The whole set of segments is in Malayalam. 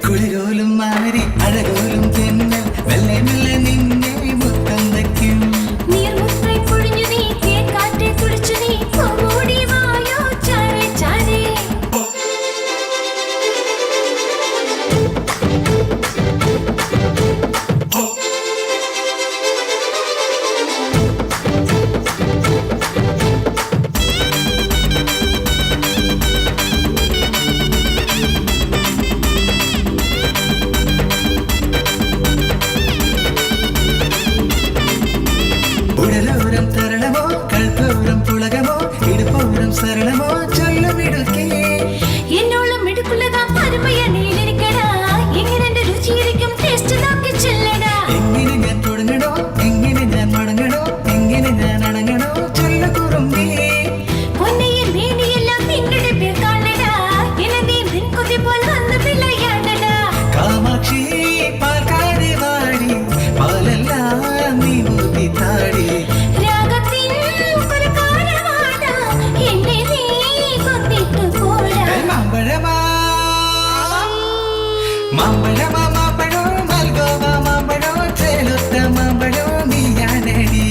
കുളിരോലും മാറി അഴകോലും തെന്നൽ മെല്ലെ മെല്ലെ നിന്നെ മുത്തം വയ്ക്കും. നീർമുത്തായി പൊഴിഞ്ഞു നീ തേൻകാറ്റെ തുടിച്ചു നീ ഓടി വായോ ചാരെ ചാരെ. ഉടലോരം തരളമോ കൽപ്പോരം പുളകമോ ഇടുപ്പോരം സരളമോ ചൊല്ലമിടുക്കേ. എന്നോളം മിടുക്കുള്ളതാ പരമയണിയിലിരിക്കടാ. എങ്ങനെ എന്റെ രുചിയിരിക്കും ടേസ്റ്റ് നോക്കി ചെല്ലടാ. എങ്ങനെ ഞാൻ തുടങ്ങണോ എങ്ങനെ ഞാൻ മടങ്ങണോ എങ്ങനെ ഞാൻ അടങ്ങണോ ചൊല്ല കുറുമ്പേ. പൊന്നയിൽ വേണ്ടിയെല്ലാം നിങ്ങളുടെ പേർ കാണടാ. എന്നെ നിൻ കൊതി പോൽ വന്ന് വിളയാടടാ. കാമാക്ഷി പാൽക്കാരി വാടി പാലെല്ലാം നീ ഊതി താടി. രാഗത്തിൻ ഒരു കാരവാടാ. എന്നെ നീ കൊന്നിട്ട് പോടാ. മാമ്പഴമാ മാമ്പഴമാ മാമ്പഴോ Malgova മാമ്പഴോ ചേലൊത്ത മാമ്പഴോ നീയാനടി.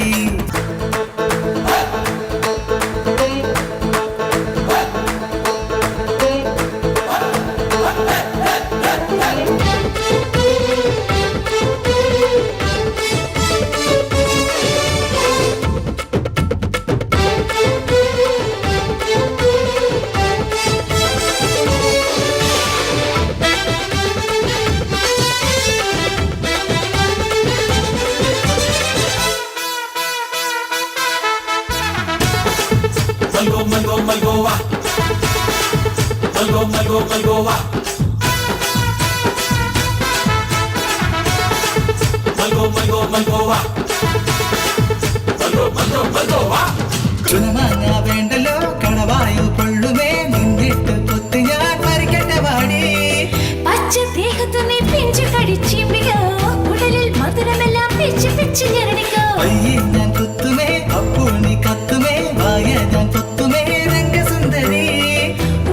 Malgo, Malgova. Malgova. Malgova. Malgova. ചുനമാങ്ങ വേണ്ടല്ലോ കണവായു പൊള്ളുമേ നിന്നിട്ട് കൊത്തി ഞാൻ മരിക്കട്ടെ വാടി. പച്ച ദേഹത്തു നീ പിഞ്ചു കടിച്ചിമ്പിയോ. ഉടലിൽ മധുരമെല്ലാം പിച്ച് പിച്ച് ഞെരടിക്കോ. പയ്യെ ഞാൻ കുത്തുമേ അപ്പോൾ നീ കത്തുമേ വായ ഞാൻ കൊത്തുമേ രംഗസുന്ദരി.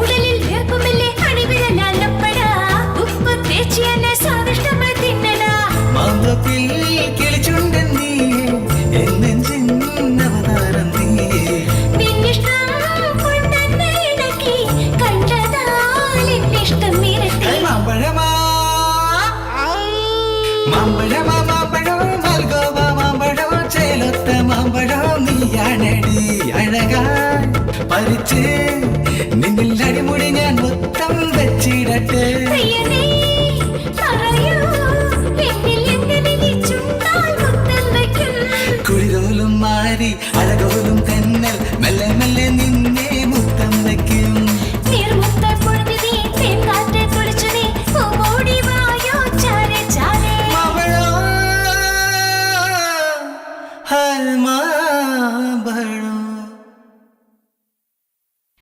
ഉടലിൽ വേർപ്പുമില്ലേ അണിവിരലാലപ്പടാ. ഉപ്പ് തേച്ച് എന്നെ സ്വാദിഷ്ടമായി തിന്നടാ. മാന്തപ്പിൽ കിളിച്ചുണ്ടൻ നീ എന്നെഞ്ചിൻ അവതാരം നീ. നിന്നിഷ്ടം കൊണ്ടെന്നെ ഇണക്കി കണ്ടതാൽ എന്നിഷ്ടം ഇരട്ടി. മാമ്പഴമാ മാമ്പഴമാ മാമ്പഴോ മൽഗോവ മാമ്പഴോ ചേലൊത്ത മാമ്പഴോ നീയാനടി. അഴകാ പരിച്ച് നിന്നിൽ അടിമുടി ഞാൻ മൊത്തം വെച്ചിടട്ടെ. പ്രിയനേ പറയൂ എന്നിൽ എങ്ങനെ നീ ചുണ്ടാൽ മുത്തം വയ്ക്കും. കുളിരോലും മാറി അഴകോലും തെന്നൽ മെല്ലെ മെല്ലെ നിന്നെ മുത്തം വയ്ക്കും. നീർമുത്തായി പൊഴിഞ്ഞു നീ തേൻകാറ്റെ തുടിച്ചു നീ ഓടി വായോ ചാരെ ചാരെ. മാമ്പഴോ ഹൽമാ